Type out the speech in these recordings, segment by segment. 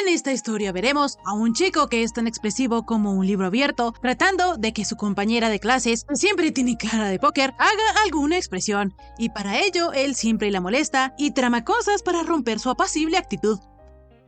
En esta historia veremos a un chico que es tan expresivo como un libro abierto, tratando de que su compañera de clases, que siempre tiene cara de póker, haga alguna expresión, y para ello él siempre la molesta y trama cosas para romper su apacible actitud.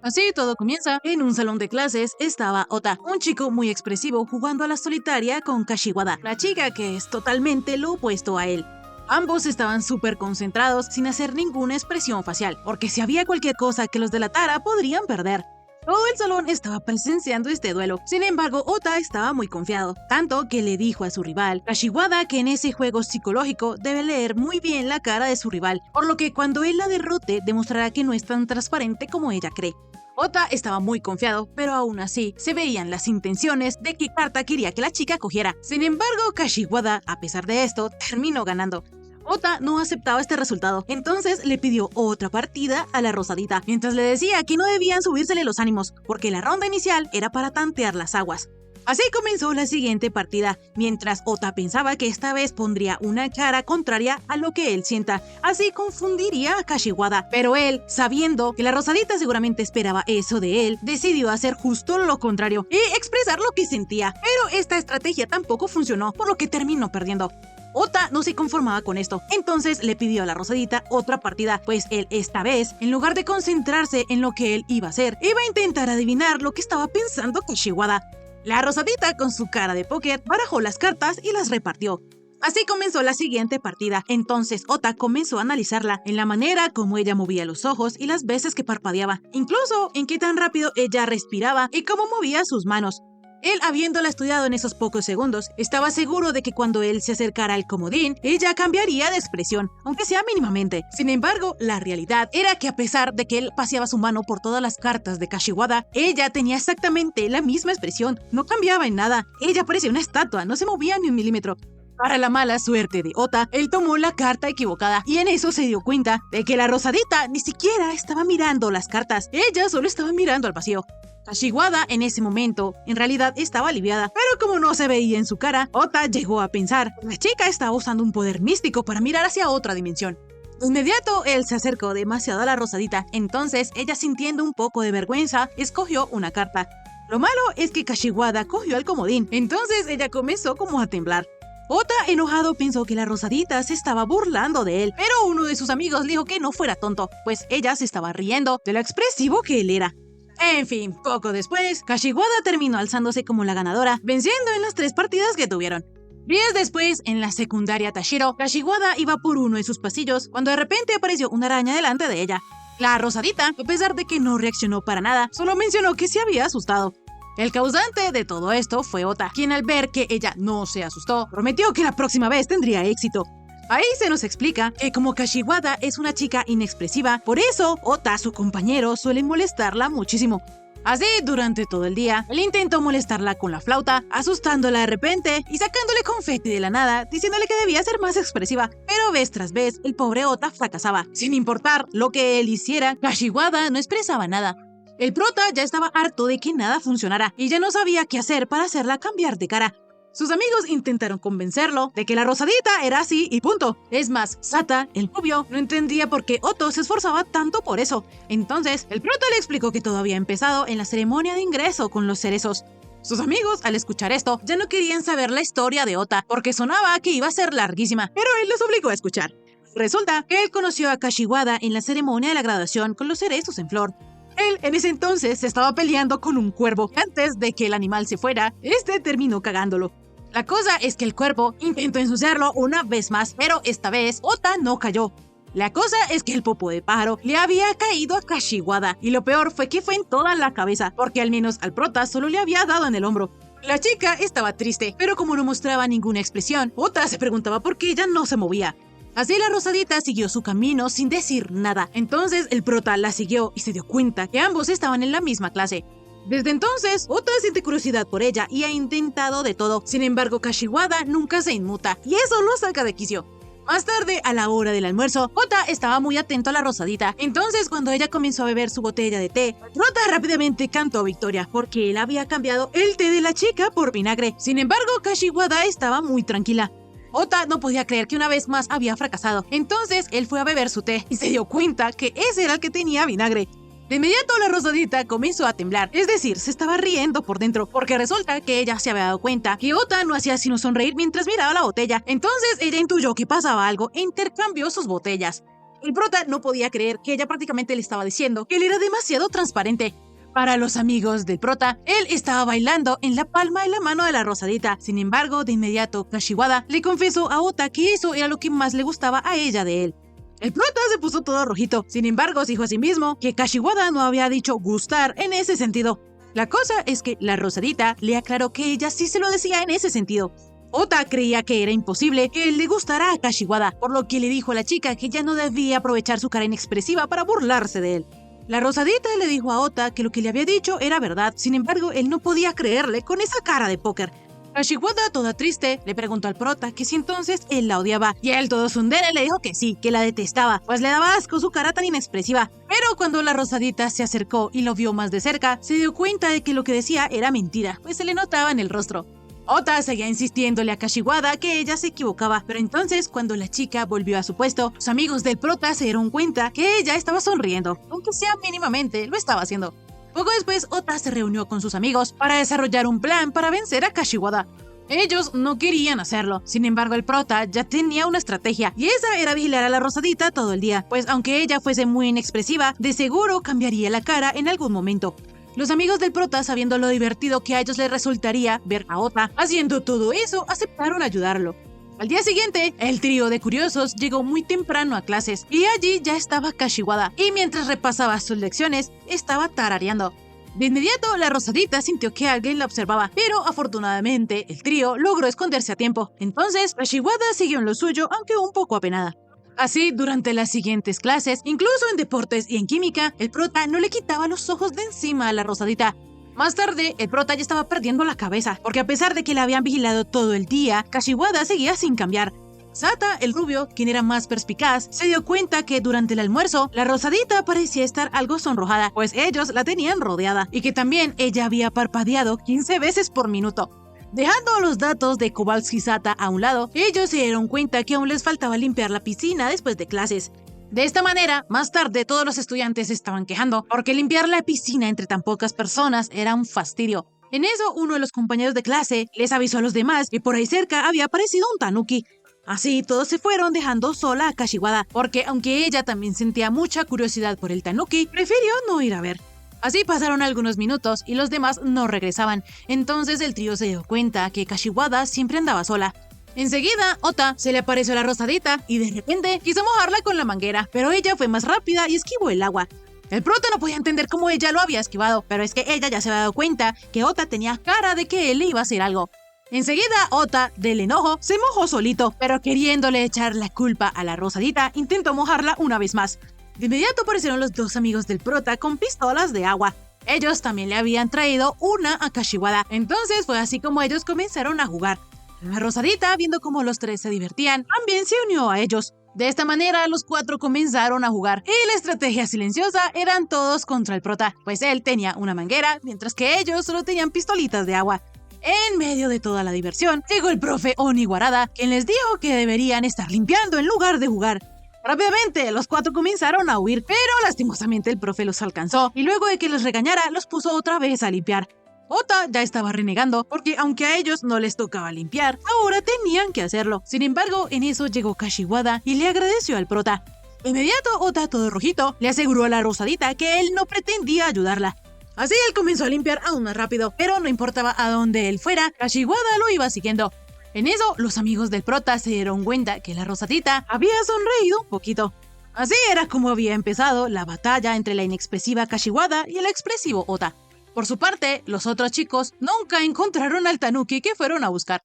Así todo comienza. En un salón de clases estaba Ota, un chico muy expresivo jugando a la solitaria con Kashiwada, la chica que es totalmente lo opuesto a él. Ambos estaban súper concentrados sin hacer ninguna expresión facial, porque si había cualquier cosa que los delatara podrían perder. Todo el salón estaba presenciando este duelo. Sin embargo, Ota estaba muy confiado, tanto que le dijo a su rival, Kashiwada, que en ese juego psicológico debe leer muy bien la cara de su rival, por lo que cuando él la derrote demostrará que no es tan transparente como ella cree. Ota estaba muy confiado, pero aún así se veían las intenciones de qué carta quería que la chica cogiera. Sin embargo, Kashiwada, a pesar de esto, terminó ganando. Ota no aceptaba este resultado, entonces le pidió otra partida a la rosadita, mientras le decía que no debían subírsele los ánimos, porque la ronda inicial era para tantear las aguas. Así comenzó la siguiente partida, mientras Ota pensaba que esta vez pondría una cara contraria a lo que él sienta, así confundiría a Kashiwada, pero él, sabiendo que la rosadita seguramente esperaba eso de él, decidió hacer justo lo contrario y expresar lo que sentía, pero esta estrategia tampoco funcionó, por lo que terminó perdiendo. Ota no se conformaba con esto, entonces le pidió a la rosadita otra partida, pues él esta vez, en lugar de concentrarse en lo que él iba a hacer, iba a intentar adivinar lo que estaba pensando Kashiwada. La rosadita, con su cara de póker, barajó las cartas y las repartió. Así comenzó la siguiente partida, entonces Ota comenzó a analizarla en la manera como ella movía los ojos y las veces que parpadeaba, incluso en qué tan rápido ella respiraba y cómo movía sus manos. Él, habiéndola estudiado en esos pocos segundos, estaba seguro de que cuando él se acercara al comodín, ella cambiaría de expresión, aunque sea mínimamente. Sin embargo, la realidad era que a pesar de que él paseaba su mano por todas las cartas de Kashiwada, ella tenía exactamente la misma expresión, no cambiaba en nada. Ella parecía una estatua, no se movía ni un milímetro. Para la mala suerte de Ota, él tomó la carta equivocada y en eso se dio cuenta de que la rosadita ni siquiera estaba mirando las cartas, ella solo estaba mirando al vacío. Kashiwada en ese momento en realidad estaba aliviada, pero como no se veía en su cara, Ota llegó a pensar que la chica estaba usando un poder místico para mirar hacia otra dimensión. De inmediato él se acercó demasiado a la rosadita, entonces ella, sintiendo un poco de vergüenza, escogió una carta. Lo malo es que Kashiwada cogió el comodín, entonces ella comenzó como a temblar. Ota, enojado, pensó que la rosadita se estaba burlando de él, pero uno de sus amigos le dijo que no fuera tonto, pues ella se estaba riendo de lo expresivo que él era. En fin, poco después, Kashiwada terminó alzándose como la ganadora, venciendo en las 3 partidas que tuvieron. Días después, en la secundaria Tashiro, Kashiwada iba por uno de sus pasillos cuando de repente apareció una araña delante de ella. La rosadita, a pesar de que no reaccionó para nada, solo mencionó que se había asustado. El causante de todo esto fue Ota, quien al ver que ella no se asustó, prometió que la próxima vez tendría éxito. Ahí se nos explica que como Kashiwada es una chica inexpresiva, por eso Ota, su compañero, suele molestarla muchísimo. Así, durante todo el día, él intentó molestarla con la flauta, asustándola de repente y sacándole confeti de la nada, diciéndole que debía ser más expresiva, pero vez tras vez, el pobre Ota fracasaba. Sin importar lo que él hiciera, Kashiwada no expresaba nada. El prota ya estaba harto de que nada funcionara y ya no sabía qué hacer para hacerla cambiar de cara. Sus amigos intentaron convencerlo de que la rosadita era así y punto. Es más, Sata, el rubio, no entendía por qué Otto se esforzaba tanto por eso. Entonces, el prota le explicó que todo había empezado en la ceremonia de ingreso con los cerezos. Sus amigos, al escuchar esto, ya no querían saber la historia de Ota, porque sonaba que iba a ser larguísima, pero él los obligó a escuchar. Resulta que él conoció a Kashiwada en la ceremonia de la graduación con los cerezos en flor. Él en ese entonces se estaba peleando con un cuervo. Antes de que el animal se fuera, este terminó cagándolo. La cosa es que el cuervo intentó ensuciarlo una vez más, pero esta vez Ota no cayó. La cosa es que el popo de pájaro le había caído a Kashiwada, y lo peor fue que fue en toda la cabeza, porque al menos al prota solo le había dado en el hombro. La chica estaba triste, pero como no mostraba ninguna expresión, Ota se preguntaba por qué ella no se movía. Así la rosadita siguió su camino sin decir nada. Entonces el prota la siguió y se dio cuenta que ambos estaban en la misma clase. Desde entonces, Ota siente curiosidad por ella y ha intentado de todo. Sin embargo, Kashiwada nunca se inmuta y eso lo saca de quicio. Más tarde, a la hora del almuerzo, Ota estaba muy atento a la rosadita. Entonces, cuando ella comenzó a beber su botella de té, Ota rápidamente cantó victoria porque él había cambiado el té de la chica por vinagre. Sin embargo, Kashiwada estaba muy tranquila. Ota no podía creer que una vez más había fracasado. Entonces, él fue a beber su té y se dio cuenta que ese era el que tenía vinagre. De inmediato la Rosadita comenzó a temblar, es decir, se estaba riendo por dentro, porque resulta que ella se había dado cuenta que Ota no hacía sino sonreír mientras miraba la botella. Entonces ella intuyó que pasaba algo e intercambió sus botellas. El prota no podía creer que ella prácticamente le estaba diciendo que él era demasiado transparente. Para los amigos del prota, él estaba bailando en la palma de la mano de la Rosadita. Sin embargo, de inmediato Kashiwada le confesó a Ota que eso era lo que más le gustaba a ella de él. El prota se puso todo rojito. Sin embargo, se dijo a sí mismo que Kashiwada no había dicho gustar en ese sentido. La cosa es que la Rosadita le aclaró que ella sí se lo decía en ese sentido. Ota creía que era imposible que él le gustara a Kashiwada, por lo que le dijo a la chica que ya no debía aprovechar su cara inexpresiva para burlarse de él. La Rosadita le dijo a Ota que lo que le había dicho era verdad, sin embargo, él no podía creerle con esa cara de póker. Kashiwada, toda triste, le preguntó al prota que si entonces él la odiaba, y él todo tsundere le dijo que sí, que la detestaba, pues le daba asco su cara tan inexpresiva. Pero cuando la Rosadita se acercó y lo vio más de cerca, se dio cuenta de que lo que decía era mentira, pues se le notaba en el rostro. Ota seguía insistiéndole a Kashiwada que ella se equivocaba, pero entonces cuando la chica volvió a su puesto, los amigos del prota se dieron cuenta que ella estaba sonriendo, aunque sea mínimamente, lo estaba haciendo. Poco después, Ota se reunió con sus amigos para desarrollar un plan para vencer a Kashiwada. Ellos no querían hacerlo, sin embargo el prota ya tenía una estrategia, y esa era vigilar a la Rosadita todo el día, pues aunque ella fuese muy inexpresiva, de seguro cambiaría la cara en algún momento. Los amigos del prota, sabiendo lo divertido que a ellos les resultaría ver a Ota haciendo todo eso, aceptaron ayudarlo. Al día siguiente, el trío de curiosos llegó muy temprano a clases y allí ya estaba Kashiwada, y mientras repasaba sus lecciones, estaba tarareando. De inmediato, la Rosadita sintió que alguien la observaba, pero afortunadamente el trío logró esconderse a tiempo. Entonces, Kashiwada siguió en lo suyo, aunque un poco apenada. Así, durante las siguientes clases, incluso en deportes y en química, el prota no le quitaba los ojos de encima a la Rosadita. Más tarde, el prota ya estaba perdiendo la cabeza, porque a pesar de que la habían vigilado todo el día, Kashiwada seguía sin cambiar. Sata, el rubio, quien era más perspicaz, se dio cuenta que durante el almuerzo, la Rosadita parecía estar algo sonrojada, pues ellos la tenían rodeada, y que también ella había parpadeado 15 veces por minuto. Dejando los datos de Kowalski y Sata a un lado, ellos se dieron cuenta que aún les faltaba limpiar la piscina después de clases. De esta manera, más tarde todos los estudiantes se estaban quejando, porque limpiar la piscina entre tan pocas personas era un fastidio. En eso, uno de los compañeros de clase les avisó a los demás que por ahí cerca había aparecido un tanuki. Así, todos se fueron dejando sola a Kashiwada, porque aunque ella también sentía mucha curiosidad por el tanuki, prefirió no ir a ver. Así pasaron algunos minutos y los demás no regresaban. Entonces el trío se dio cuenta que Kashiwada siempre andaba sola. Enseguida, Ota se le apareció a la Rosadita y de repente quiso mojarla con la manguera, pero ella fue más rápida y esquivó el agua. El prota no podía entender cómo ella lo había esquivado, pero es que ella ya se había dado cuenta que Ota tenía cara de que él le iba a hacer algo. Enseguida, Ota, del enojo, se mojó solito, pero queriéndole echar la culpa a la Rosadita, intentó mojarla una vez más. De inmediato aparecieron los dos amigos del prota con pistolas de agua. Ellos también le habían traído una a Kashiwada, entonces fue así como ellos comenzaron a jugar. La Rosadita, viendo cómo los tres se divertían, también se unió a ellos. De esta manera, los cuatro comenzaron a jugar, y la estrategia silenciosa eran todos contra el prota, pues él tenía una manguera, mientras que ellos solo tenían pistolitas de agua. En medio de toda la diversión, llegó el profe Oniwarada, quien les dijo que deberían estar limpiando en lugar de jugar. Rápidamente, los cuatro comenzaron a huir, pero lastimosamente el profe los alcanzó, y luego de que los regañara, los puso otra vez a limpiar. Ota ya estaba renegando, porque aunque a ellos no les tocaba limpiar, ahora tenían que hacerlo. Sin embargo, en eso llegó Kashiwada y le agradeció al prota. De inmediato, Ota, todo rojito, le aseguró a la Rosadita que él no pretendía ayudarla. Así él comenzó a limpiar aún más rápido, pero no importaba a dónde él fuera, Kashiwada lo iba siguiendo. En eso, los amigos del prota se dieron cuenta que la Rosadita había sonreído un poquito. Así era como había empezado la batalla entre la inexpresiva Kashiwada y el expresivo Ota. Por su parte, los otros chicos nunca encontraron al tanuki que fueron a buscar.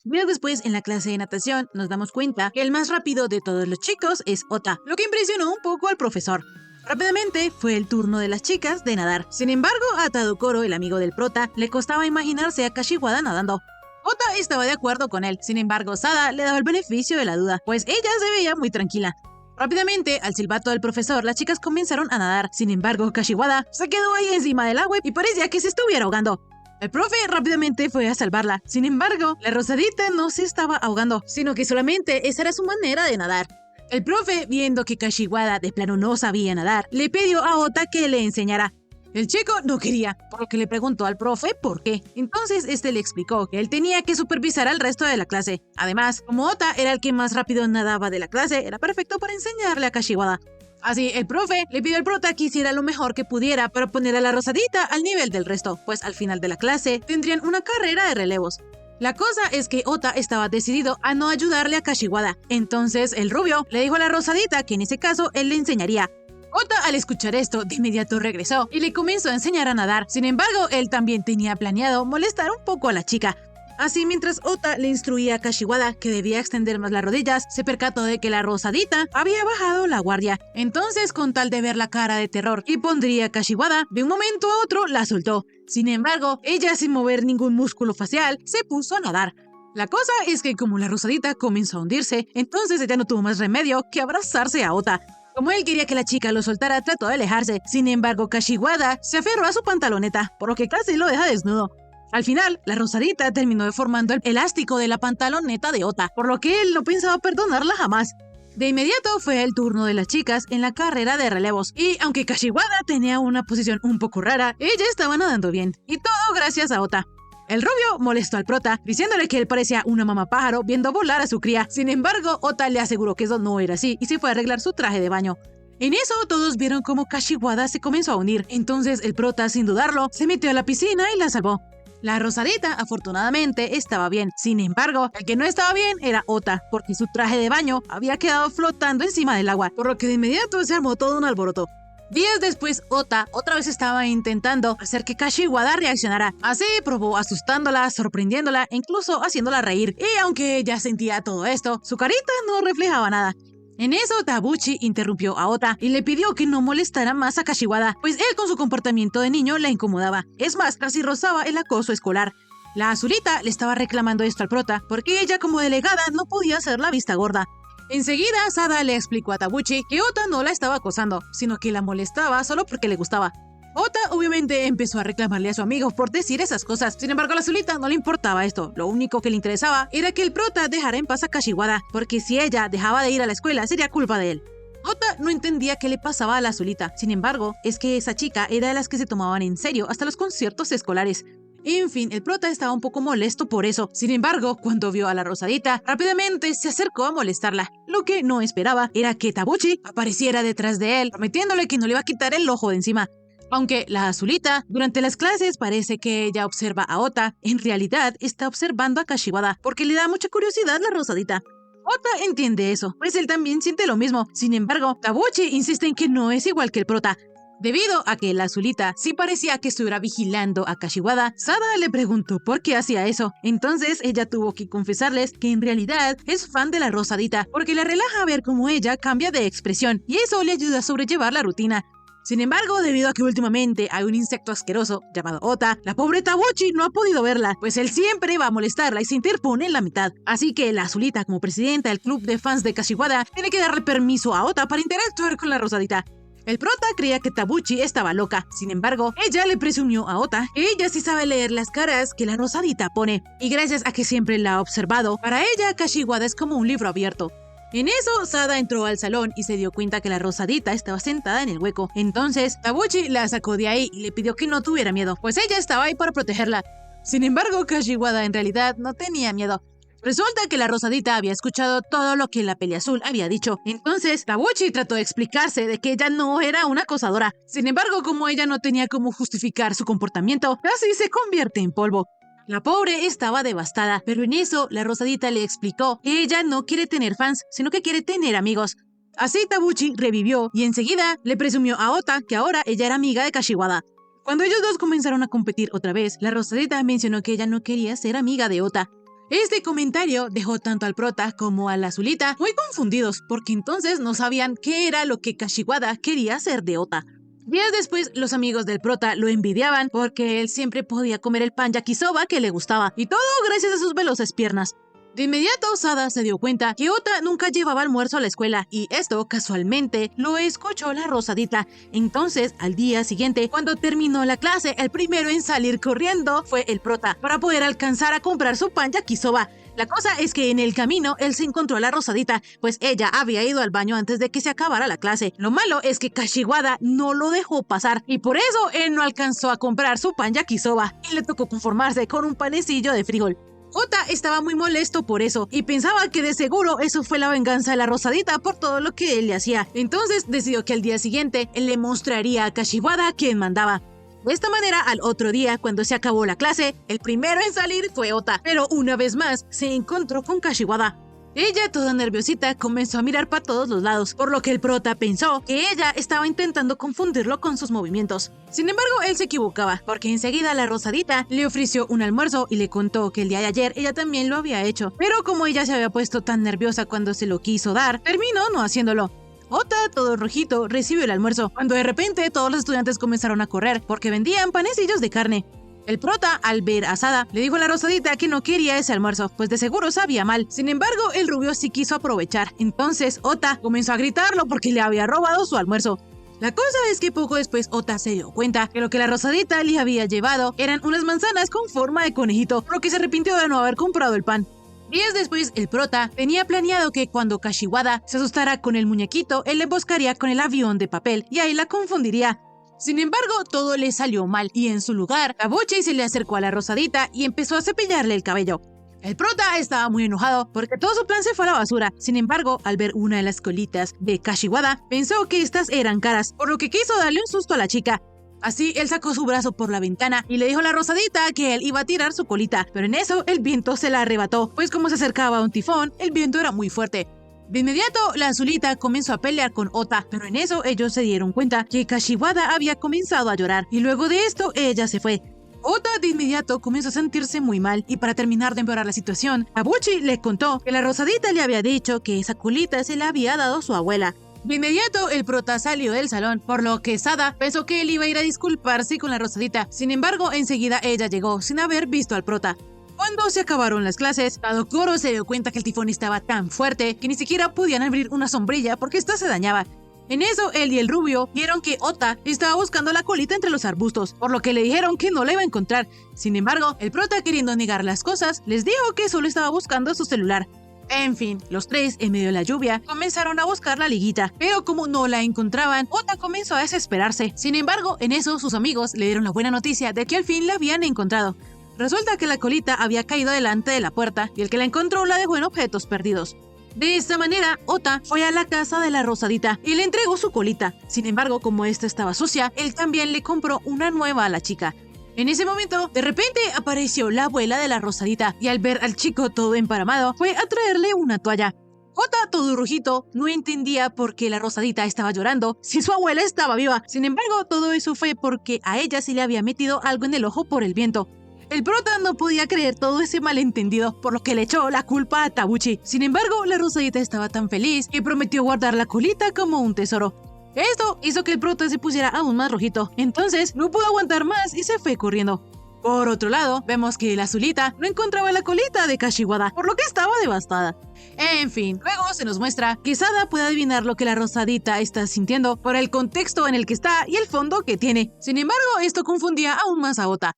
Días después, en la clase de natación, nos damos cuenta que el más rápido de todos los chicos es Ota, lo que impresionó un poco al profesor. Rápidamente fue el turno de las chicas de nadar. Sin embargo, a Tadokoro, el amigo del prota, le costaba imaginarse a Kashiwada nadando. Ota estaba de acuerdo con él, sin embargo, Sada le daba el beneficio de la duda, pues ella se veía muy tranquila. Rápidamente, al silbato del profesor, las chicas comenzaron a nadar. Sin embargo, Kashiwada se quedó ahí encima del agua y parecía que se estuviera ahogando. El profe rápidamente fue a salvarla. Sin embargo, la Rosadita no se estaba ahogando, sino que solamente esa era su manera de nadar. El profe, viendo que Kashiwada de plano no sabía nadar, le pidió a Ota que le enseñara. El chico no quería, por lo que le preguntó al profe por qué. Entonces este le explicó que él tenía que supervisar al resto de la clase. Además, como Ota era el que más rápido nadaba de la clase, era perfecto para enseñarle a Kashiwada. Así, el profe le pidió al prota que hiciera lo mejor que pudiera para poner a la Rosadita al nivel del resto, pues al final de la clase tendrían una carrera de relevos. La cosa es que Ota estaba decidido a no ayudarle a Kashiwada. Entonces el rubio le dijo a la Rosadita que en ese caso él le enseñaría. Ota, al escuchar esto, de inmediato regresó y le comenzó a enseñar a nadar. Sin embargo, él también tenía planeado molestar un poco a la chica. Así, mientras Ota le instruía a Kashiwada que debía extender más las rodillas, se percató de que la Rosadita había bajado la guardia. Entonces, con tal de ver la cara de terror y pondría a Kashiwada, de un momento a otro la soltó. Sin embargo, ella, sin mover ningún músculo facial, se puso a nadar. La cosa es que como la Rosadita comenzó a hundirse, entonces ella no tuvo más remedio que abrazarse a Ota. Como él quería que la chica lo soltara, trató de alejarse. Sin embargo, Kashiwada se aferró a su pantaloneta, por lo que casi lo deja desnudo. Al final, la Rosadita terminó deformando el elástico de la pantaloneta de Ota, por lo que él no pensaba perdonarla jamás. De inmediato fue el turno de las chicas en la carrera de relevos, y aunque Kashiwada tenía una posición un poco rara, ella estaba nadando bien, y todo gracias a Ota. El rubio molestó al prota, diciéndole que él parecía una mamá pájaro viendo volar a su cría. Sin embargo, Ota le aseguró que eso no era así, y se fue a arreglar su traje de baño. En eso, todos vieron cómo Kashiwada se comenzó a hundir, entonces el prota, sin dudarlo, se metió a la piscina y la salvó. La Rosadita, afortunadamente, estaba bien. Sin embargo, el que no estaba bien era Ota, porque su traje de baño había quedado flotando encima del agua, por lo que de inmediato se armó todo un alboroto. Días después, Ota otra vez estaba intentando hacer que Kashiwada reaccionara. Así probó asustándola, sorprendiéndola e incluso haciéndola reír. Y aunque ella sentía todo esto, su carita no reflejaba nada. En eso, Tabuchi interrumpió a Ota y le pidió que no molestara más a Kashiwada, pues él con su comportamiento de niño la incomodaba. Es más, casi rozaba el acoso escolar. La Azulita le estaba reclamando esto al prota, porque ella como delegada no podía hacer la vista gorda. Enseguida, Sada le explicó a Tabuchi que Ota no la estaba acosando, sino que la molestaba solo porque le gustaba. Ota obviamente empezó a reclamarle a su amigo por decir esas cosas. Sin embargo, a la Azulita no le importaba esto. Lo único que le interesaba era que el prota dejara en paz a Kashiwada, porque si ella dejaba de ir a la escuela sería culpa de él. Ota no entendía qué le pasaba a la Azulita. Sin embargo, es que esa chica era de las que se tomaban en serio hasta los conciertos escolares. En fin, el prota estaba un poco molesto por eso. Sin embargo, cuando vio a la Rosadita, rápidamente se acercó a molestarla. Lo que no esperaba era que Tabuchi apareciera detrás de él, prometiéndole que no le iba a quitar el ojo de encima. Aunque la Azulita, durante las clases parece que ella observa a Ota, en realidad está observando a Kashiwada, porque le da mucha curiosidad la Rosadita. Ota entiende eso, pues él también siente lo mismo. Sin embargo, Tabuchi insiste en que no es igual que el prota. Debido a que la Azulita sí parecía que estuviera vigilando a Kashiwada, Sada le preguntó por qué hacía eso. Entonces ella tuvo que confesarles que en realidad es fan de la Rosadita, porque le relaja ver cómo ella cambia de expresión, y eso le ayuda a sobrellevar la rutina. Sin embargo, debido a que últimamente hay un insecto asqueroso llamado Ota, la pobre Tabuchi no ha podido verla, pues él siempre va a molestarla y se interpone en la mitad. Así que la Azulita, como presidenta del club de fans de Kashiwada, tiene que darle permiso a Ota para interactuar con la Rosadita. El prota creía que Tabuchi estaba loca. Sin embargo, ella le presumió a Ota que ella sí sabe leer las caras que la Rosadita pone. Y gracias a que siempre la ha observado, para ella Kashiwada es como un libro abierto. En eso, Sada entró al salón y se dio cuenta que la Rosadita estaba sentada en el hueco. Entonces, Tabuchi la sacó de ahí y le pidió que no tuviera miedo, pues ella estaba ahí para protegerla. Sin embargo, Kashiwada en realidad no tenía miedo. Resulta que la Rosadita había escuchado todo lo que la Peliazul había dicho. Entonces, Tabuchi trató de explicarse de que ella no era una acosadora. Sin embargo, como ella no tenía cómo justificar su comportamiento, casi se convierte en polvo. La pobre estaba devastada, pero en eso la Rosadita le explicó que ella no quiere tener fans, sino que quiere tener amigos. Así Tabuchi revivió y enseguida le presumió a Ota que ahora ella era amiga de Kashiwada. Cuando ellos dos comenzaron a competir otra vez, la Rosadita mencionó que ella no quería ser amiga de Ota. Este comentario dejó tanto al prota como a la Azulita muy confundidos, porque entonces no sabían qué era lo que Kashiwada quería hacer de Ota. Días después, los amigos del prota lo envidiaban porque él siempre podía comer el pan yakisoba que le gustaba, y todo gracias a sus veloces piernas. De inmediato, Sada se dio cuenta que Ota nunca llevaba almuerzo a la escuela y esto, casualmente, lo escuchó la Rosadita. Entonces, al día siguiente, cuando terminó la clase, el primero en salir corriendo fue el prota para poder alcanzar a comprar su pan yakisoba. La cosa es que en el camino él se encontró a la Rosadita, pues ella había ido al baño antes de que se acabara la clase. Lo malo es que Kashiwada no lo dejó pasar y por eso él no alcanzó a comprar su pan yakisoba y le tocó conformarse con un panecillo de frijol. Ota estaba muy molesto por eso y pensaba que de seguro eso fue la venganza de la Rosadita por todo lo que él le hacía. Entonces decidió que al día siguiente él le mostraría a Kashiwada quién mandaba. De esta manera, al otro día, cuando se acabó la clase, el primero en salir fue Ota, pero una vez más se encontró con Kashiwada. Ella, toda nerviosita, comenzó a mirar para todos los lados, por lo que el prota pensó que ella estaba intentando confundirlo con sus movimientos. Sin embargo, él se equivocaba, porque enseguida la Rosadita le ofreció un almuerzo y le contó que el día de ayer ella también lo había hecho, pero como ella se había puesto tan nerviosa cuando se lo quiso dar, terminó no haciéndolo. Ota, todo rojito, recibió el almuerzo, cuando de repente todos los estudiantes comenzaron a correr porque vendían panecillos de carne. El prota, al ver a Sada, le dijo a la Rosadita que no quería ese almuerzo, pues de seguro sabía mal. Sin embargo, el rubio sí quiso aprovechar. Entonces, Ota comenzó a gritarlo porque le había robado su almuerzo. La cosa es que poco después Ota se dio cuenta que lo que la Rosadita le había llevado eran unas manzanas con forma de conejito, por lo que se arrepintió de no haber comprado el pan. Días después, el prota tenía planeado que cuando Kashiwada se asustara con el muñequito, él le emboscaría con el avión de papel y ahí la confundiría. Sin embargo, todo le salió mal y en su lugar, Kabuchi se le acercó a la Rosadita y empezó a cepillarle el cabello. El prota estaba muy enojado porque todo su plan se fue a la basura. Sin embargo, al ver una de las colitas de Kashiwada, pensó que estas eran caras, por lo que quiso darle un susto a la chica. Así, él sacó su brazo por la ventana y le dijo a la Rosadita que él iba a tirar su colita, pero en eso el viento se la arrebató, pues como se acercaba a un tifón, el viento era muy fuerte. De inmediato, la Azulita comenzó a pelear con Ota, pero en eso ellos se dieron cuenta que Kashiwada había comenzado a llorar, y luego de esto ella se fue. Ota de inmediato comenzó a sentirse muy mal, y para terminar de empeorar la situación, Kabuchi le contó que la Rosadita le había dicho que esa colita se la había dado su abuela. De inmediato, el prota salió del salón, por lo que Sada pensó que él iba a ir a disculparse con la Rosadita. Sin embargo, enseguida ella llegó sin haber visto al prota. Cuando se acabaron las clases, Tadokoro se dio cuenta que el tifón estaba tan fuerte que ni siquiera podían abrir una sombrilla porque ésta se dañaba. En eso, él y el rubio vieron que Ota estaba buscando la colita entre los arbustos, por lo que le dijeron que no la iba a encontrar. Sin embargo, el prota, queriendo negar las cosas, les dijo que solo estaba buscando su celular. En fin, los tres, en medio de la lluvia, comenzaron a buscar la liguita, pero como no la encontraban, Ota comenzó a desesperarse. Sin embargo, en eso sus amigos le dieron la buena noticia de que al fin la habían encontrado. Resulta que la colita había caído delante de la puerta y el que la encontró la dejó en objetos perdidos. De esta manera, Ota fue a la casa de la Rosadita y le entregó su colita. Sin embargo, como esta estaba sucia, él también le compró una nueva a la chica. En ese momento, de repente apareció la abuela de la Rosadita y al ver al chico todo emparamado, fue a traerle una toalla. Ota, todo rojito, no entendía por qué la Rosadita estaba llorando si su abuela estaba viva. Sin embargo, todo eso fue porque a ella se le había metido algo en el ojo por el viento. El prota no podía creer todo ese malentendido, por lo que le echó la culpa a Tabuchi. Sin embargo, la Rosadita estaba tan feliz que prometió guardar la colita como un tesoro. Esto hizo que el prota se pusiera aún más rojito, entonces no pudo aguantar más y se fue corriendo. Por otro lado, vemos que la Azulita no encontraba la colita de Kashiwada, por lo que estaba devastada. En fin, luego se nos muestra que Sada puede adivinar lo que la Rosadita está sintiendo por el contexto en el que está y el fondo que tiene. Sin embargo, esto confundía aún más a Ota.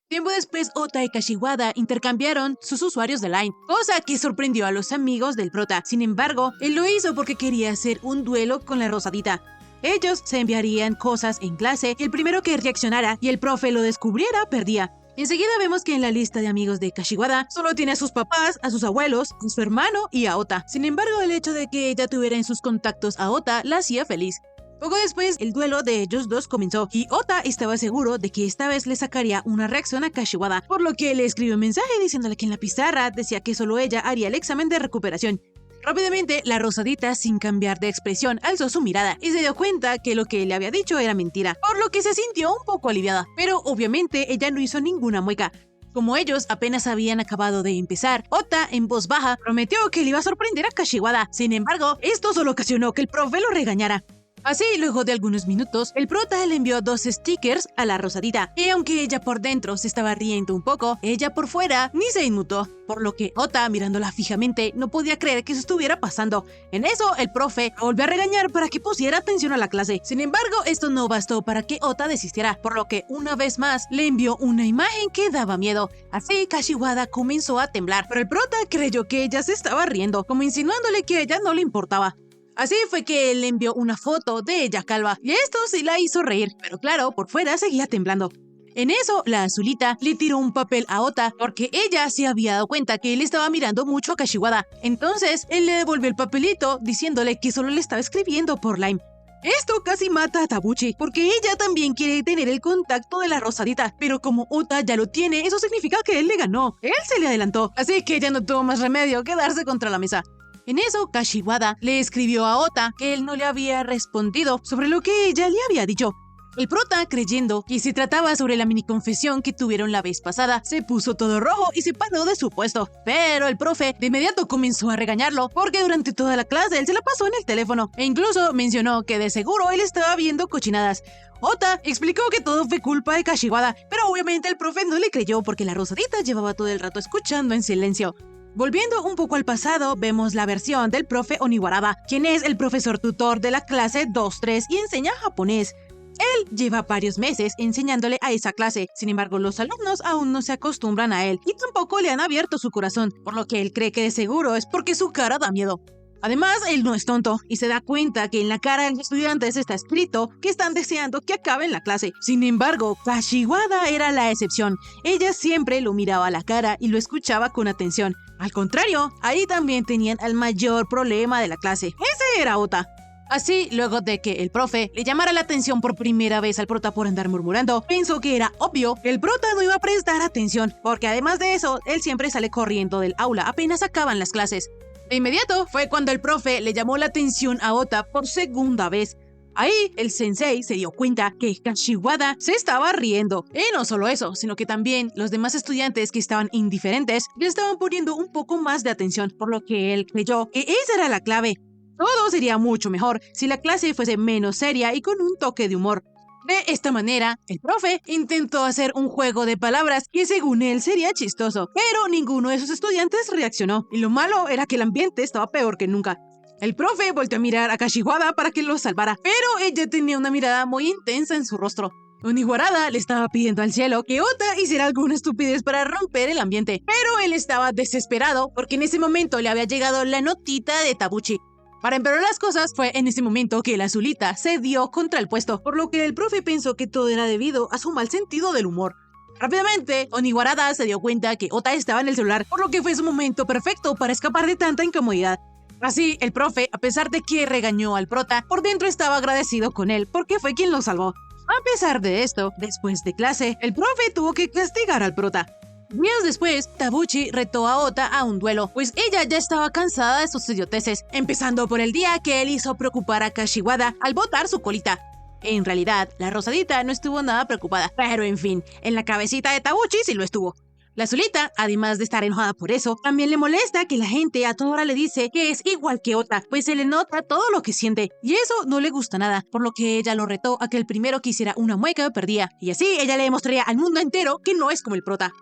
Tiempo después, Ota y Kashiwada intercambiaron sus usuarios de Line, cosa que sorprendió a los amigos del prota. Sin embargo, él lo hizo porque quería hacer un duelo con la Rosadita. Ellos se enviarían cosas en clase y el primero que reaccionara y el profe lo descubriera perdía. Enseguida vemos que en la lista de amigos de Kashiwada solo tiene a sus papás, a sus abuelos, a su hermano y a Ota. Sin embargo, el hecho de que ella tuviera en sus contactos a Ota la hacía feliz. Poco después, el duelo de ellos dos comenzó y Ota estaba seguro de que esta vez le sacaría una reacción a Kashiwada, por lo que le escribió un mensaje diciéndole que en la pizarra decía que solo ella haría el examen de recuperación. Rápidamente, la Rosadita, sin cambiar de expresión, alzó su mirada y se dio cuenta que lo que le había dicho era mentira, por lo que se sintió un poco aliviada. Pero obviamente ella no hizo ninguna mueca. Como ellos apenas habían acabado de empezar, Ota, en voz baja, prometió que le iba a sorprender a Kashiwada. Sin embargo, esto solo ocasionó que el profe lo regañara. Así, luego de algunos minutos, el prota le envió 2 stickers a la Rosadita, y aunque ella por dentro se estaba riendo un poco, ella por fuera ni se inmutó, por lo que Ota, mirándola fijamente, no podía creer que eso estuviera pasando. En eso, el profe volvió a regañar para que pusiera atención a la clase. Sin embargo, esto no bastó para que Ota desistiera, por lo que una vez más le envió una imagen que daba miedo. Así, Kashiwada comenzó a temblar, pero el prota creyó que ella se estaba riendo, como insinuándole que a ella no le importaba. Así fue que él le envió una foto de ella calva, y esto sí la hizo reír, pero claro, por fuera seguía temblando. En eso, la Azulita le tiró un papel a Ota porque ella se había dado cuenta que él estaba mirando mucho a Kashiwada. Entonces, él le devolvió el papelito diciéndole que solo le estaba escribiendo por Lime. Esto casi mata a Tabuchi, porque ella también quiere tener el contacto de la Rosadita, pero como Ota ya lo tiene, eso significa que él le ganó. Él se le adelantó, así que ella no tuvo más remedio que darse contra la mesa. En eso, Kashiwada le escribió a Ota que él no le había respondido sobre lo que ella le había dicho. El prota, creyendo que se trataba sobre la mini confesión que tuvieron la vez pasada, se puso todo rojo y se paró de su puesto. Pero el profe de inmediato comenzó a regañarlo porque durante toda la clase él se la pasó en el teléfono e incluso mencionó que de seguro él estaba viendo cochinadas. Ota explicó que todo fue culpa de Kashiwada, pero obviamente el profe no le creyó porque la Rosadita llevaba todo el rato escuchando en silencio. Volviendo un poco al pasado, vemos la versión del profe Oniwarawa, quien es el profesor tutor de la clase 2-3 y enseña japonés. Él lleva varios meses enseñándole a esa clase, sin embargo los alumnos aún no se acostumbran a él y tampoco le han abierto su corazón, por lo que él cree que de seguro es porque su cara da miedo. Además, él no es tonto y se da cuenta que en la cara de los estudiantes está escrito que están deseando que acaben la clase. Sin embargo, Kashiwada era la excepción. Ella siempre lo miraba a la cara y lo escuchaba con atención. Al contrario, ahí también tenían el mayor problema de la clase. Ese era Ota. Así, luego de que el profe le llamara la atención por primera vez al prota por andar murmurando, pensó que era obvio que el prota no iba a prestar atención, porque además de eso, él siempre sale corriendo del aula apenas acaban las clases. De inmediato fue cuando el profe le llamó la atención a Ota por segunda vez. Ahí, el sensei se dio cuenta que Kashiwada se estaba riendo. Y no solo eso, sino que también los demás estudiantes que estaban indiferentes le estaban poniendo un poco más de atención, por lo que él creyó que esa era la clave. Todo sería mucho mejor si la clase fuese menos seria y con un toque de humor. De esta manera, el profe intentó hacer un juego de palabras que según él sería chistoso, pero ninguno de sus estudiantes reaccionó, y lo malo era que el ambiente estaba peor que nunca. El profe volvió a mirar a Kashiwada para que lo salvara, pero ella tenía una mirada muy intensa en su rostro. Oniwarawa le estaba pidiendo al cielo que Ota hiciera alguna estupidez para romper el ambiente, pero él estaba desesperado porque en ese momento le había llegado la notita de Tabuchi. Para empeorar las cosas, fue en ese momento que la Azulita se dio contra el puesto, por lo que el profe pensó que todo era debido a su mal sentido del humor. Rápidamente, Oniwarawa se dio cuenta que Ota estaba en el celular, por lo que fue su momento perfecto para escapar de tanta incomodidad. Así, el profe, a pesar de que regañó al prota, por dentro estaba agradecido con él porque fue quien lo salvó. A pesar de esto, después de clase, el profe tuvo que castigar al prota. Días después, Tabuchi retó a Ota a un duelo, pues ella ya estaba cansada de sus idioteces, empezando por el día que él hizo preocupar a Kashiwada al botar su colita. En realidad, la Rosadita no estuvo nada preocupada, pero en fin, en la cabecita de Tabuchi sí lo estuvo. La Azulita, además de estar enojada por eso, también le molesta que la gente a toda hora le dice que es igual que Ota, pues se le nota todo lo que siente, y eso no le gusta nada, por lo que ella lo retó a que el primero que hiciera una mueca perdía, y así ella le demostraría al mundo entero que no es como el prota.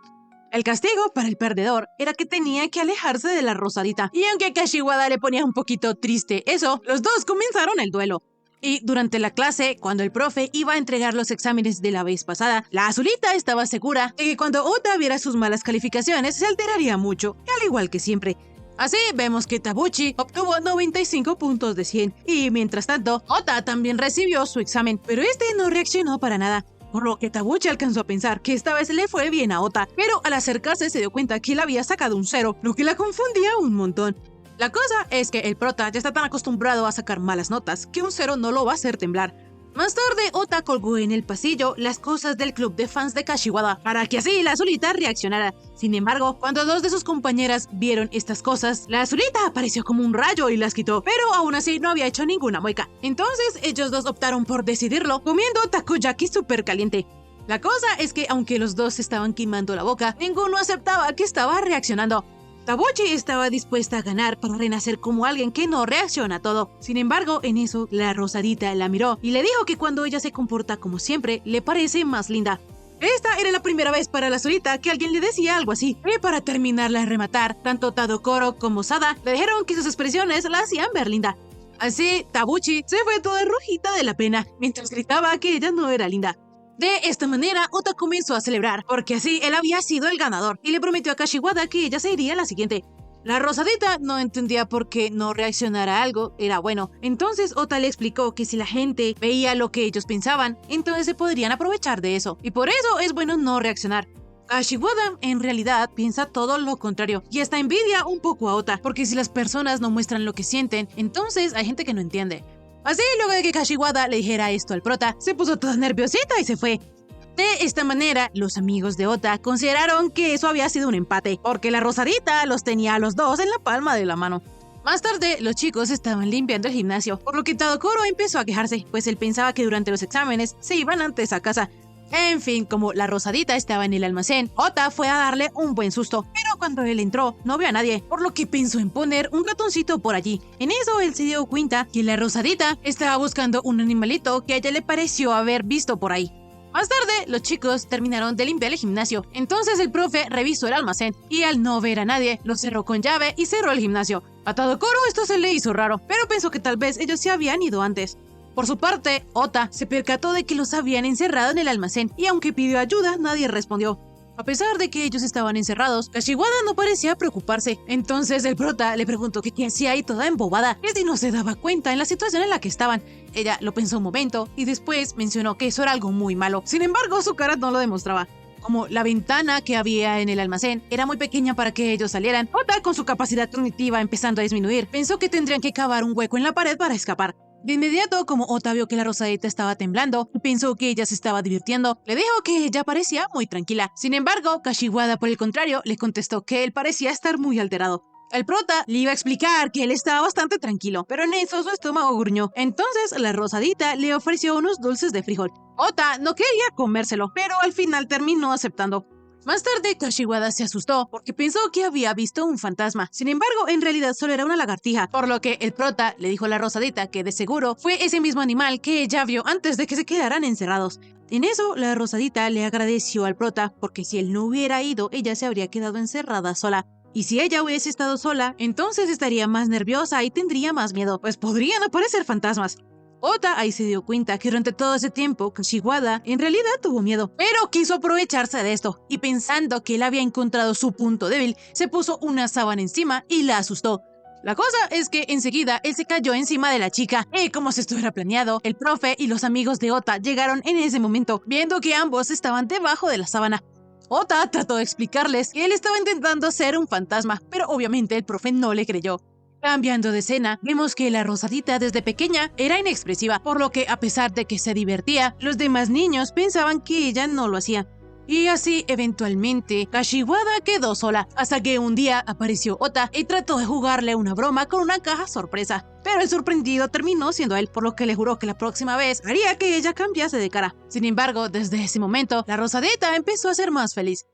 El castigo para el perdedor era que tenía que alejarse de la Rosadita, y aunque Kashiwada le ponía un poquito triste eso, los dos comenzaron el duelo. Y durante la clase, cuando el profe iba a entregar los exámenes de la vez pasada, la Azulita estaba segura de que cuando Ota viera sus malas calificaciones se alteraría mucho, al igual que siempre. Así vemos que Tabuchi obtuvo 95 puntos de 100, y mientras tanto, Ota también recibió su examen, pero este no reaccionó para nada. Por lo que Tabuchi alcanzó a pensar que esta vez le fue bien a Ota, pero al acercarse se dio cuenta que él había sacado un 0, lo que la confundía un montón. La cosa es que el prota ya está tan acostumbrado a sacar malas notas que un 0 no lo va a hacer temblar. Más tarde, Ota colgó en el pasillo las cosas del club de fans de Kashiwada para que así la Azulita reaccionara. Sin embargo, cuando dos de sus compañeras vieron estas cosas, la Azulita apareció como un rayo y las quitó, pero aún así no había hecho ninguna mueca. Entonces, ellos dos optaron por decidirlo comiendo takoyaki súper caliente. La cosa es que aunque los dos estaban quemando la boca, ninguno aceptaba que estaba reaccionando. Tabuchi estaba dispuesta a ganar para renacer como alguien que no reacciona a todo. Sin embargo, en eso, la Rosadita la miró y le dijo que cuando ella se comporta como siempre, le parece más linda. Esta era la primera vez para la Zorita que alguien le decía algo así. Y para terminarla de rematar, tanto Tadokoro como Sada le dijeron que sus expresiones la hacían ver linda. Así, Tabuchi se fue toda rojita de la pena, mientras gritaba que ella no era linda. De esta manera, Ota comenzó a celebrar, porque así él había sido el ganador, y le prometió a Kashiwada que ella sería la siguiente. La Rosadita no entendía por qué no reaccionar a algo era bueno. Entonces Ota le explicó que si la gente veía lo que ellos pensaban, entonces se podrían aprovechar de eso. Y por eso es bueno no reaccionar. Kashiwada en realidad piensa todo lo contrario y hasta envidia un poco a Ota, porque si las personas no muestran lo que sienten, entonces hay gente que no entiende. Así, luego de que Kashiwada le dijera esto al prota, se puso toda nerviosita y se fue. De esta manera, los amigos de Ota consideraron que eso había sido un empate, porque la Rosadita los tenía a los dos en la palma de la mano. Más tarde, los chicos estaban limpiando el gimnasio, por lo que Tadokoro empezó a quejarse, pues él pensaba que durante los exámenes se iban antes a casa. En fin, como la Rosadita estaba en el almacén, Ota fue a darle un buen susto, pero cuando él entró no vio a nadie, por lo que pensó en poner un ratoncito por allí. En eso él se dio cuenta que la Rosadita estaba buscando un animalito que a ella le pareció haber visto por ahí. Más tarde, los chicos terminaron de limpiar el gimnasio. Entonces el profe revisó el almacén y al no ver a nadie, lo cerró con llave y cerró el gimnasio. A Tadokoro esto se le hizo raro, pero pensó que tal vez ellos se habían ido antes. Por su parte, Ota se percató de que los habían encerrado en el almacén y aunque pidió ayuda, nadie respondió. A pesar de que ellos estaban encerrados, Kashiwada no parecía preocuparse. Entonces el prota le preguntó que qué hacía ahí toda embobada, que si no se daba cuenta en la situación en la que estaban. Ella lo pensó un momento y después mencionó que eso era algo muy malo. Sin embargo, su cara no lo demostraba. Como la ventana que había en el almacén era muy pequeña para que ellos salieran, Ota, con su capacidad cognitiva empezando a disminuir, pensó que tendrían que cavar un hueco en la pared para escapar. De inmediato, como Ota vio que la Rosadita estaba temblando y pensó que ella se estaba divirtiendo, le dijo que ella parecía muy tranquila. Sin embargo, Kashiwada, por el contrario, le contestó que él parecía estar muy alterado. El prota le iba a explicar que él estaba bastante tranquilo, pero en eso su estómago gruñó. Entonces la Rosadita le ofreció unos dulces de frijol. Ota no quería comérselo, pero al final terminó aceptando. Más tarde, Kashiwada se asustó porque pensó que había visto un fantasma. Sin embargo, en realidad solo era una lagartija, por lo que el prota le dijo a la Rosadita que de seguro fue ese mismo animal que ella vio antes de que se quedaran encerrados. En eso, la Rosadita le agradeció al prota porque si él no hubiera ido, ella se habría quedado encerrada sola. Y si ella hubiese estado sola, entonces estaría más nerviosa y tendría más miedo, pues podrían aparecer fantasmas. Ota ahí se dio cuenta que durante todo ese tiempo Kashiwada en realidad tuvo miedo, pero quiso aprovecharse de esto y pensando que él había encontrado su punto débil, se puso una sábana encima y la asustó. La cosa es que enseguida él se cayó encima de la chica y como si estuviera planeado, el profe y los amigos de Ota llegaron en ese momento, viendo que ambos estaban debajo de la sábana. Ota trató de explicarles que él estaba intentando ser un fantasma, pero obviamente el profe no le creyó. Cambiando de escena, vemos que la Rosadita desde pequeña era inexpresiva, por lo que a pesar de que se divertía, los demás niños pensaban que ella no lo hacía. Y así, eventualmente, Kashiwada quedó sola, hasta que un día apareció Ota y trató de jugarle una broma con una caja sorpresa. Pero el sorprendido terminó siendo él, por lo que le juró que la próxima vez haría que ella cambiase de cara. Sin embargo, desde ese momento, la Rosadita empezó a ser más feliz.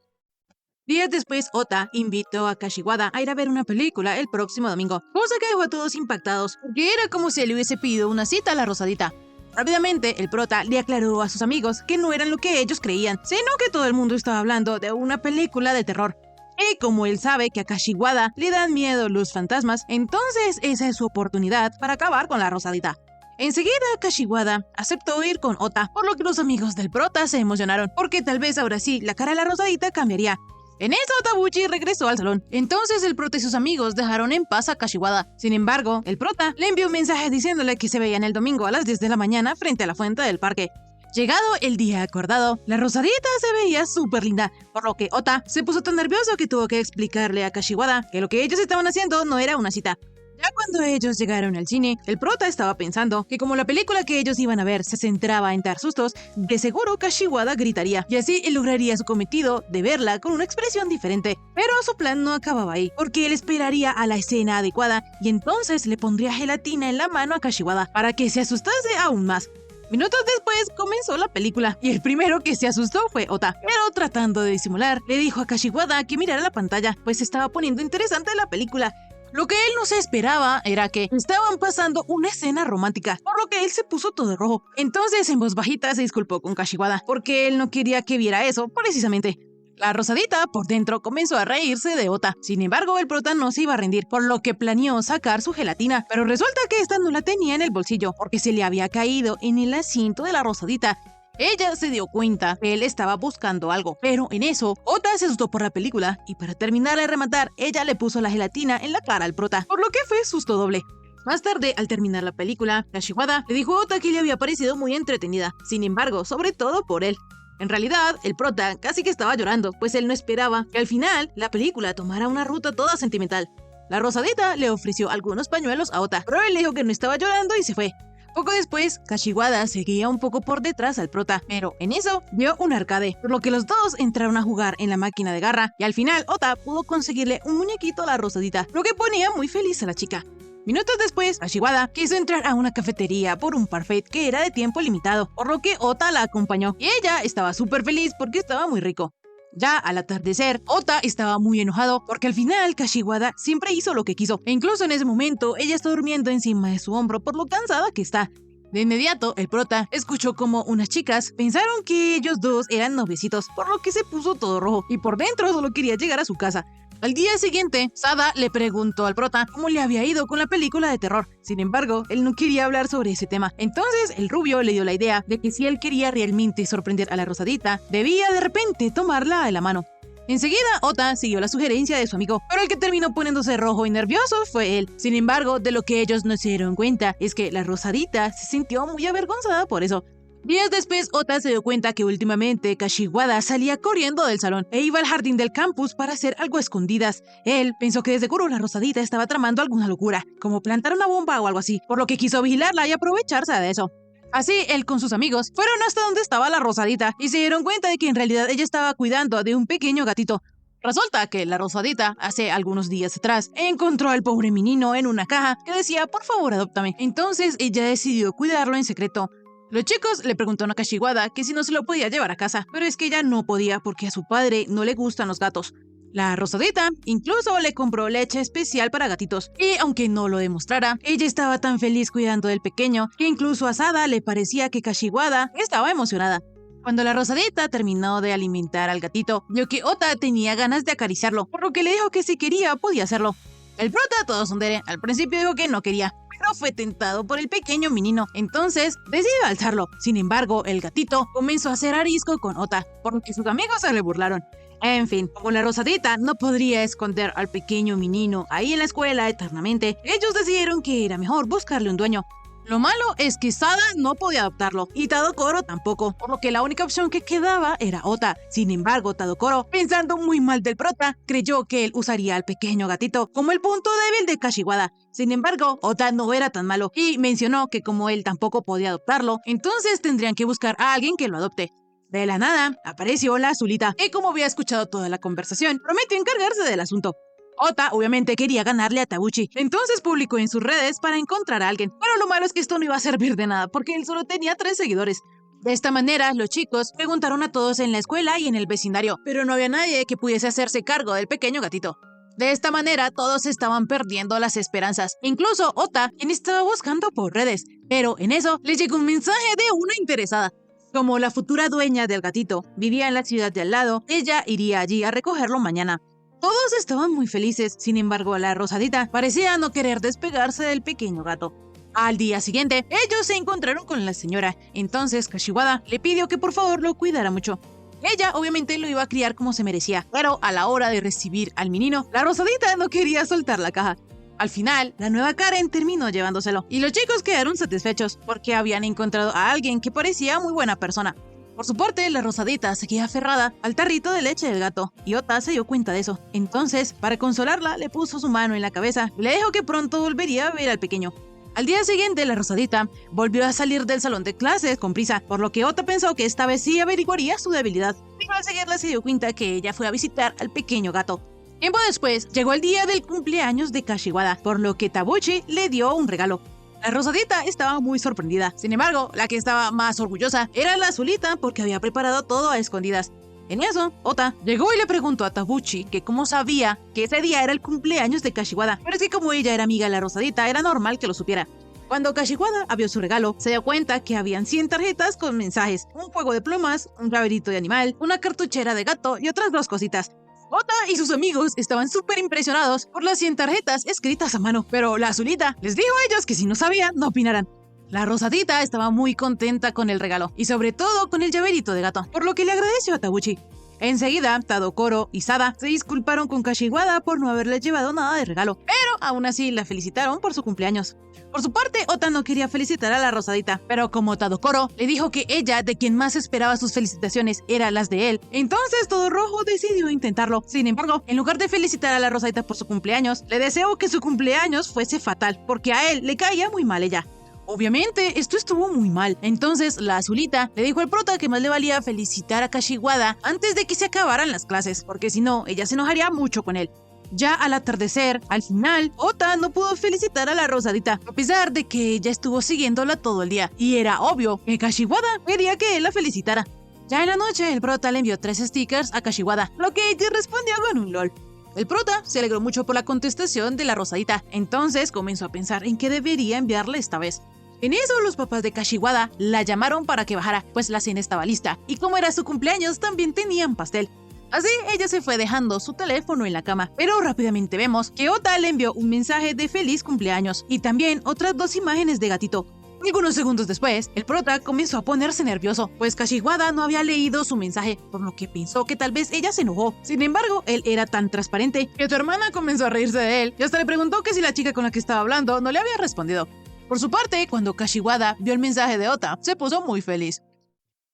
Días después, Ota invitó a Kashiwada a ir a ver una película el próximo domingo, cosa que dejó a todos impactados, porque era como si le hubiese pedido una cita a la Rosadita. Rápidamente, el prota le aclaró a sus amigos que no eran lo que ellos creían, sino que todo el mundo estaba hablando de una película de terror. Y como él sabe que a Kashiwada le dan miedo los fantasmas, entonces esa es su oportunidad para acabar con la Rosadita. Enseguida, Kashiwada aceptó ir con Ota, por lo que los amigos del prota se emocionaron, porque tal vez ahora sí la cara de la Rosadita cambiaría. En eso, Tabuchi regresó al salón. Entonces el prota y sus amigos dejaron en paz a Kashiwada. Sin embargo, el prota le envió un mensaje diciéndole que se veían el domingo a las 10 de la mañana frente a la fuente del parque. Llegado el día acordado, la Rosadita se veía súper linda, por lo que Ota se puso tan nervioso que tuvo que explicarle a Kashiwada que lo que ellos estaban haciendo no era una cita. Ya cuando ellos llegaron al cine, el prota estaba pensando que como la película que ellos iban a ver se centraba en dar sustos, de seguro Kashiwada gritaría y así él lograría su cometido de verla con una expresión diferente. Pero su plan no acababa ahí, porque él esperaría a la escena adecuada y entonces le pondría gelatina en la mano a Kashiwada para que se asustase aún más. Minutos después comenzó la película y el primero que se asustó fue Ota, pero tratando de disimular, le dijo a Kashiwada que mirara la pantalla, pues se estaba poniendo interesante la película. Lo que él no se esperaba era que estaban pasando una escena romántica, por lo que él se puso todo rojo. Entonces, en voz bajita se disculpó con Kashiwada, porque él no quería que viera eso, precisamente. La rosadita, por dentro, comenzó a reírse de Ota. Sin embargo, el prota no se iba a rendir, por lo que planeó sacar su gelatina. Pero resulta que esta no la tenía en el bolsillo, porque se le había caído en el asiento de la rosadita. Ella se dio cuenta que él estaba buscando algo, pero en eso, Ota se asustó por la película, y para terminar de rematar, ella le puso la gelatina en la cara al prota, por lo que fue susto doble. Más tarde, al terminar la película, Kashiwada le dijo a Ota que le había parecido muy entretenida, sin embargo, sobre todo por él. En realidad, el prota casi que estaba llorando, pues él no esperaba que al final la película tomara una ruta toda sentimental. La rosadita le ofreció algunos pañuelos a Ota, pero él le dijo que no estaba llorando y se fue. Poco después, Kashiwada seguía un poco por detrás al prota, pero en eso dio un arcade, por lo que los dos entraron a jugar en la máquina de garra, y al final Ota pudo conseguirle un muñequito a la rosadita, lo que ponía muy feliz a la chica. Minutos después, Kashiwada quiso entrar a una cafetería por un parfait que era de tiempo limitado, por lo que Ota la acompañó, y ella estaba súper feliz porque estaba muy rico. Ya al atardecer, Ota estaba muy enojado porque al final Kashiwada siempre hizo lo que quiso, e incluso en ese momento ella está durmiendo encima de su hombro por lo cansada que está. De inmediato, el prota escuchó como unas chicas pensaron que ellos dos eran noviecitos, por lo que se puso todo rojo y por dentro solo quería llegar a su casa. Al día siguiente, Sada le preguntó al prota cómo le había ido con la película de terror. Sin embargo, él no quería hablar sobre ese tema. Entonces, el rubio le dio la idea de que si él quería realmente sorprender a la rosadita, debía de repente tomarla de la mano. Enseguida, Ota siguió la sugerencia de su amigo, pero el que terminó poniéndose rojo y nervioso fue él. Sin embargo, de lo que ellos no se dieron cuenta es que la rosadita se sintió muy avergonzada por eso. Días después, Ota se dio cuenta que últimamente Kashiwada salía corriendo del salón e iba al jardín del campus para hacer algo a escondidas. Él pensó que de seguro la rosadita estaba tramando alguna locura, como plantar una bomba o algo así, por lo que quiso vigilarla y aprovecharse de eso. Así, él con sus amigos fueron hasta donde estaba la rosadita y se dieron cuenta de que en realidad ella estaba cuidando de un pequeño gatito. Resulta que la rosadita, hace algunos días atrás, encontró al pobre menino en una caja que decía, por favor, adóptame. Entonces ella decidió cuidarlo en secreto. Los chicos le preguntaron a Kashiwada que si no se lo podía llevar a casa, pero es que ella no podía porque a su padre no le gustan los gatos. La rosadita incluso le compró leche especial para gatitos, y aunque no lo demostrara, ella estaba tan feliz cuidando del pequeño que incluso a Sada le parecía que Kashiwada estaba emocionada. Cuando la rosadita terminó de alimentar al gatito, vio que Ota tenía ganas de acariciarlo, por lo que le dijo que si quería podía hacerlo. El prota, todo tsundere, al principio dijo que no quería, pero fue tentado por el pequeño menino, entonces decidió alzarlo. Sin embargo, el gatito comenzó a hacer arisco con Ota, por lo que sus amigos se le burlaron. En fin, como la rosadita no podría esconder al pequeño menino ahí en la escuela eternamente, ellos decidieron que era mejor buscarle un dueño. Lo malo es que Sada no podía adoptarlo y Tadokoro tampoco, por lo que la única opción que quedaba era Ota. Sin embargo, Tadokoro, pensando muy mal del prota, creyó que él usaría al pequeño gatito como el punto débil de Kashiwada. Sin embargo, Ota no era tan malo y mencionó que como él tampoco podía adoptarlo, entonces tendrían que buscar a alguien que lo adopte. De la nada, apareció la azulita, y como había escuchado toda la conversación, prometió encargarse del asunto. Ota obviamente quería ganarle a Tabuchi, entonces publicó en sus redes para encontrar a alguien, pero lo malo es que esto no iba a servir de nada porque él solo tenía 3 seguidores. De esta manera, los chicos preguntaron a todos en la escuela y en el vecindario, pero no había nadie que pudiese hacerse cargo del pequeño gatito. De esta manera, todos estaban perdiendo las esperanzas, incluso Ota, quien estaba buscando por redes, pero en eso les llegó un mensaje de una interesada. Como la futura dueña del gatito vivía en la ciudad de al lado, ella iría allí a recogerlo mañana. Todos estaban muy felices, sin embargo, la rosadita parecía no querer despegarse del pequeño gato. Al día siguiente, ellos se encontraron con la señora, entonces Kashiwada le pidió que por favor lo cuidara mucho. Ella obviamente lo iba a criar como se merecía, pero a la hora de recibir al menino, la rosadita no quería soltar la caja. Al final, la nueva Karen terminó llevándoselo, y los chicos quedaron satisfechos porque habían encontrado a alguien que parecía muy buena persona. Por su parte, la rosadita seguía aferrada al tarrito de leche del gato, y Ota se dio cuenta de eso. Entonces, para consolarla, le puso su mano en la cabeza y le dijo que pronto volvería a ver al pequeño. Al día siguiente, la rosadita volvió a salir del salón de clases con prisa, por lo que Ota pensó que esta vez sí averiguaría su debilidad. Pero al seguirla se dio cuenta que ella fue a visitar al pequeño gato. Tiempo después, llegó el día del cumpleaños de Kashiwada, por lo que Tabuchi le dio un regalo. La rosadita estaba muy sorprendida. Sin embargo, la que estaba más orgullosa era la azulita porque había preparado todo a escondidas. En eso, Ota llegó y le preguntó a Tabuchi que cómo sabía que ese día era el cumpleaños de Kashiwada, pero es que como ella era amiga de la rosadita, era normal que lo supiera. Cuando Kashiwada abrió su regalo, se dio cuenta que habían 100 tarjetas con mensajes, un juego de plumas, un llaverito de animal, una cartuchera de gato y otras 2 cositas. Ota y sus amigos estaban súper impresionados por las 100 tarjetas escritas a mano, pero la azulita les dijo a ellos que si no sabían, no opinaran. La rosadita estaba muy contenta con el regalo, y sobre todo con el llaverito de gato, por lo que le agradeció a Tabuchi. Enseguida, Tadokoro y Sada se disculparon con Kashiwada por no haberle llevado nada de regalo, pero aún así la felicitaron por su cumpleaños. Por su parte, Ota no quería felicitar a la rosadita, pero como Tadokoro le dijo que ella, de quien más esperaba sus felicitaciones, era las de él, entonces Todo Rojo decidió intentarlo. Sin embargo, en lugar de felicitar a la rosadita por su cumpleaños, le deseó que su cumpleaños fuese fatal, porque a él le caía muy mal ella. Obviamente, esto estuvo muy mal. Entonces, la azulita le dijo al prota que más le valía felicitar a Kashiwada antes de que se acabaran las clases, porque si no, ella se enojaría mucho con él. Ya al atardecer, al final, Ota no pudo felicitar a la rosadita, a pesar de que ella estuvo siguiéndola todo el día, y era obvio que Kashiwada quería que él la felicitara. Ya en la noche, el prota le envió 3 stickers a Kashiwada, lo que ella respondió con un LOL. El prota se alegró mucho por la contestación de la rosadita, entonces comenzó a pensar en qué debería enviarle esta vez. En eso, los papás de Kashiwada la llamaron para que bajara, pues la cena estaba lista, y como era su cumpleaños, también tenían pastel. Así, ella se fue dejando su teléfono en la cama, pero rápidamente vemos que Ota le envió un mensaje de feliz cumpleaños, y también otras 2 imágenes de gatito. Algunos segundos después, el prota comenzó a ponerse nervioso, pues Kashiwada no había leído su mensaje, por lo que pensó que tal vez ella se enojó. Sin embargo, él era tan transparente que su hermana comenzó a reírse de él, y hasta le preguntó que si la chica con la que estaba hablando no le había respondido. Por su parte, cuando Kashiwada vio el mensaje de Ota, se puso muy feliz.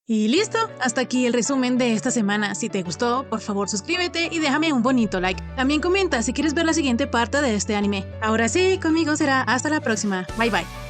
Y listo, hasta aquí el resumen de esta semana. Si te gustó, por favor suscríbete y déjame un bonito like. También comenta si quieres ver la siguiente parte de este anime. Ahora sí, conmigo será hasta la próxima. Bye bye.